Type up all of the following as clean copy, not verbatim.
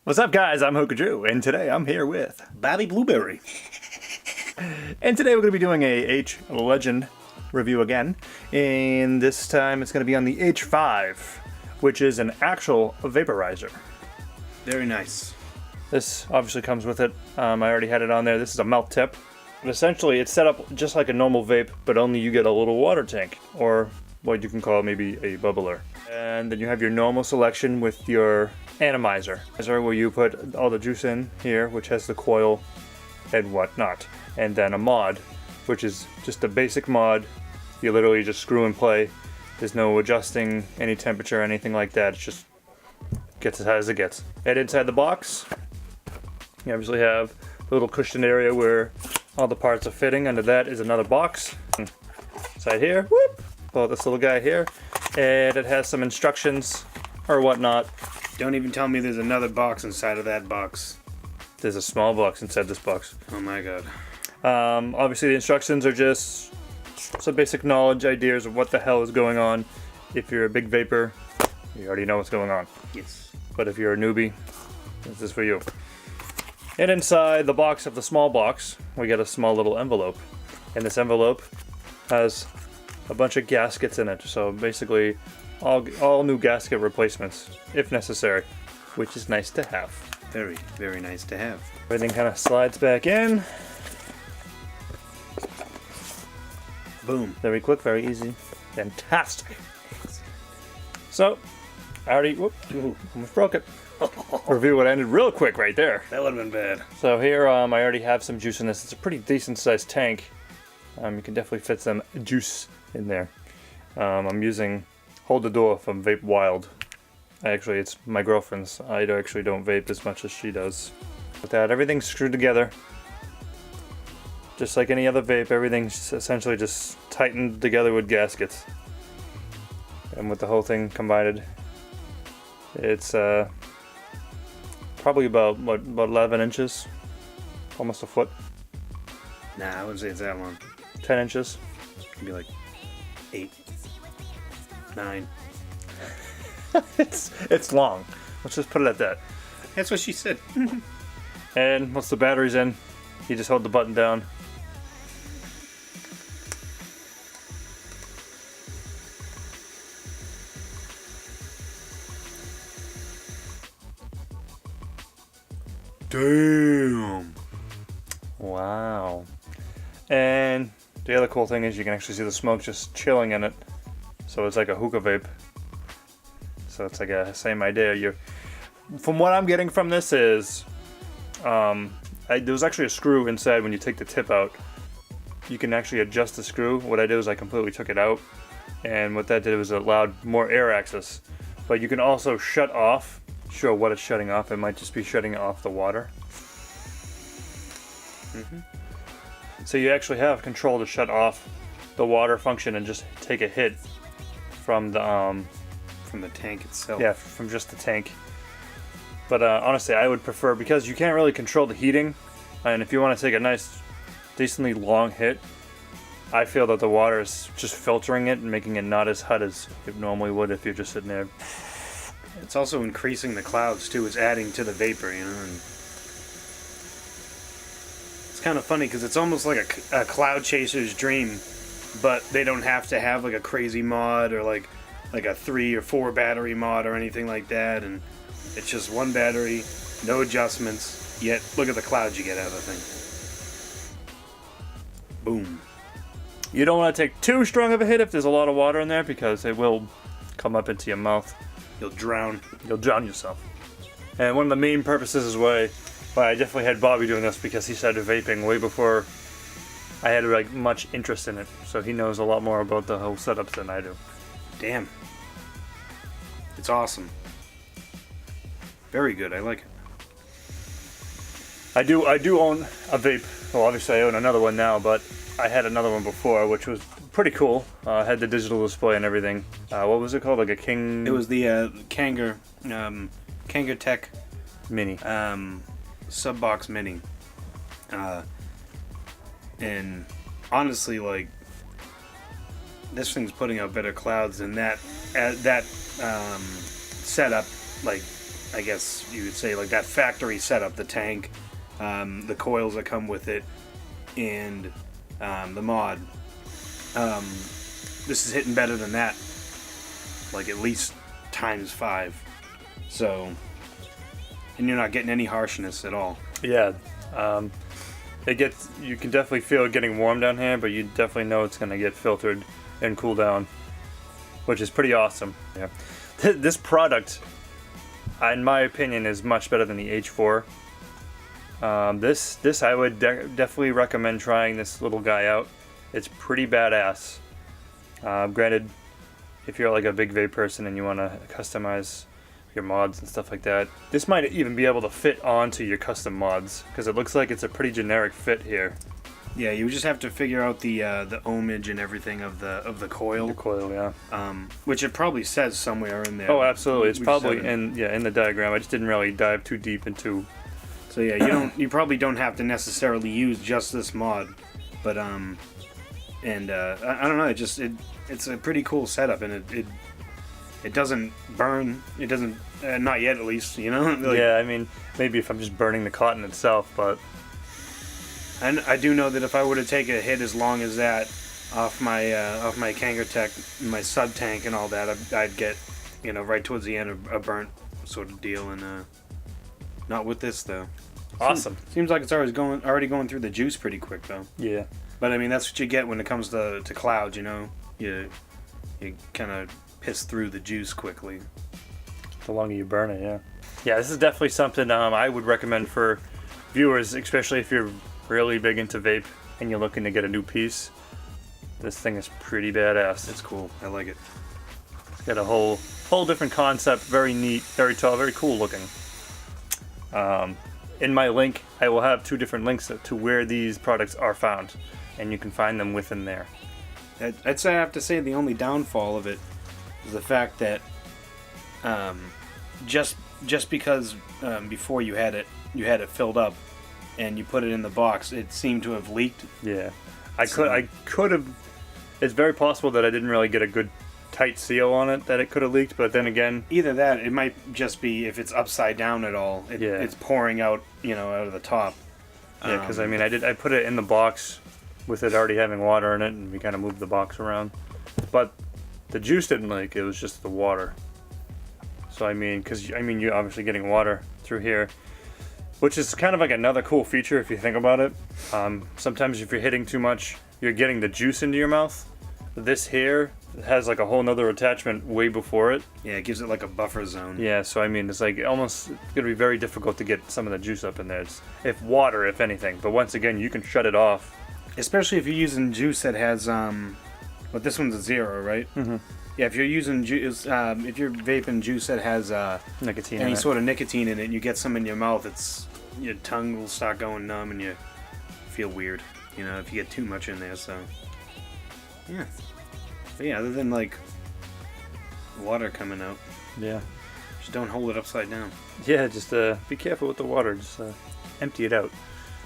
What's up, guys? I'm Hookah-Drew, and today I'm here with Bobby Blueberry. And today we're going to be doing a H-Legend review again, and this time it's going to be on the H-5, which is an actual vaporizer. Very nice. This obviously comes with it. I already had it on there. This is a melt tip. But essentially, it's set up just like a normal vape, but only you get a little water tank, or what you can call maybe a bubbler. And then you have your normal selection with your atomizer, where you put all the juice in here, which has the coil and whatnot. And then a mod, which is just a basic mod. You literally just screw and play. There's no adjusting any temperature or anything like that. It just gets as hot as it gets. And inside the box, you obviously have a little cushion area where all the parts are fitting. Under that is another box. Inside here, whoop, pull out this little guy here, and it has some instructions or whatnot. Don't even tell me there's another box inside of that box. There's a small box inside this box. Oh my god. Obviously the instructions are just some basic knowledge, ideas of what the hell is going on. If you're a big vapor, you already know what's going on. Yes. But if you're a newbie, this is for you. And inside the box of the small box, we get a small little envelope. And this envelope has a bunch of gaskets in it. So basically all new gasket replacements, if necessary, which is nice to have. Very, very nice to have. Everything kind of slides back in. Boom. Very quick, very easy. Fantastic. So, I already, almost broke it. Review would ended real quick right there. That would have been bad. So here, I already have some juice in this. It's a pretty decent sized tank. You can definitely fit some juice in there. I'm using Hold the Door from Vape Wild. Actually, it's my girlfriend's. I actually don't vape as much as she does. With that, everything's screwed together. Just like any other vape, everything's essentially just tightened together with gaskets. And with the whole thing combined, it's probably about 11 inches, almost a foot. Nah, I wouldn't say it's that long. 10 inches. It'd be like 8, 9. It's long. Let's just put it at that. That's what she said. And once the battery's in, you just hold the button down. Damn. Wow. And the other cool thing is you can actually see the smoke just chilling in it. So it's like a hookah vape. So it's like a same idea. From what I'm getting from this is, there was actually a screw inside when you take the tip out. You can actually adjust the screw. What I did was I completely took it out. And what that did was it allowed more air access. But you can also shut off. Sure, what it's shutting off. It might just be shutting off the water. So you actually have control to shut off the water function and just take a hit from the tank itself. Yeah, from just the tank. But honestly, I would prefer, because you can't really control the heating, and if you want to take a nice, decently long hit, I feel that the water is just filtering it and making it not as hot as it normally would if you're just sitting there. It's also increasing the clouds too. It's adding to the vapor, you know. And it's kind of funny because it's almost like a cloud chaser's dream, but they don't have to have like a crazy mod or like a 3 or 4 battery mod or anything like that. And it's just one battery, no adjustments. Yet look at the clouds you get out of the thing. Boom. You don't want to take too strong of a hit if there's a lot of water in there, because it will come up into your mouth. You'll drown. You'll drown yourself. And one of the main purposes is why I definitely had Bobby doing this, because he started vaping way before I had like much interest in it. So he knows a lot more about the whole setups than I do. Damn. It's awesome. Very good. I like it. I do own a vape. Well, obviously I own another one now, but I had another one before, which was pretty cool. Had the digital display and everything. What was it called? Like a King? It was the Kanger Tech Mini. Subbox Mini. And honestly, like, this thing's putting out better clouds than that setup, like, I guess you would say like that factory setup, the tank, the coils that come with it, and the mod. This is hitting better than that, like at least ×5. So, and you're not getting any harshness at all. Yeah, you can definitely feel it getting warm down here, but you definitely know it's going to get filtered and cool down, which is pretty awesome. Yeah, this product, in my opinion, is much better than the H4. This I would definitely recommend trying this little guy out. It's pretty badass. Granted, if you're like a big vape person and you want to customize your mods and stuff like that, this might even be able to fit onto your custom mods, because it looks like it's a pretty generic fit here. Yeah, you just have to figure out the ohmage and everything of the coil. The coil, yeah. Which it probably says somewhere in there. Oh, absolutely. It's probably in the diagram. I just didn't really dive too deep into. So yeah, you probably don't have to necessarily use just this mod, but I don't know. It's a pretty cool setup, and it doesn't burn. It doesn't, not yet at least, you know? Like, yeah, I mean, maybe if I'm just burning the cotton itself, but... And I do know that if I were to take a hit as long as that off my Kangertech, my sub tank and all that, I'd get, right towards the end a burnt sort of deal, and not with this though. Awesome. Seems like it's already going through the juice pretty quick though. Yeah. But I mean, that's what you get when it comes to clouds, You kind of piss through the juice quickly. The longer you burn it, yeah. Yeah, this is definitely something I would recommend for viewers, especially if you're really big into vape and you're looking to get a new piece. This thing is pretty badass. It's cool. I like it. It's got a whole different concept. Very neat, very tall, very cool looking. In my link, I will have 2 different links to where these products are found, and you can find them within there. I'd say I have to say the only downfall of it is the fact that just because before you had it filled up and you put it in the box, it seemed to have leaked. Yeah, I could have. It's very possible that I didn't really get a good tight seal on it, that it could have leaked. But then again, either that, it might just be if it's upside down at all. It's pouring out, out of the top. Yeah, because I mean, I put it in the box with it already having water in it, and we kind of moved the box around. But the juice didn't leak; it was just the water. So I mean, you're obviously getting water through here, which is kind of like another cool feature if you think about it. Sometimes if you're hitting too much, you're getting the juice into your mouth. This here has like a whole nother attachment way before it. Yeah, it gives it like a buffer zone. Yeah, so I mean, it's like almost going to be very difficult to get some of the juice up in there. It's if anything. But once again, you can shut it off. Especially if you're using juice that has, but this one's a 0, right? Mm-hmm. Yeah, if you're using juice, if you're vaping juice that has nicotine, any sort of nicotine in it, and you get some in your mouth, your tongue will start going numb, and you feel weird. If you get too much in there. So yeah, but yeah. Other than like water coming out, yeah, just don't hold it upside down. Yeah, just be careful with the water. Just empty it out,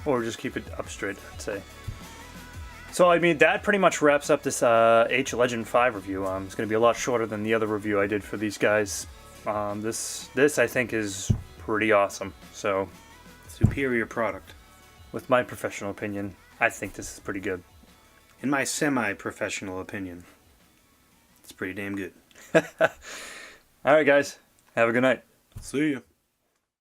or just keep it up straight, I'd say. So, I mean, that pretty much wraps up this H-LEGEND-5 review. It's going to be a lot shorter than the other review I did for these guys. This I think, is pretty awesome. So, superior product. With my professional opinion, I think this is pretty good. In my semi-professional opinion, it's pretty damn good. All right, guys. Have a good night. See ya.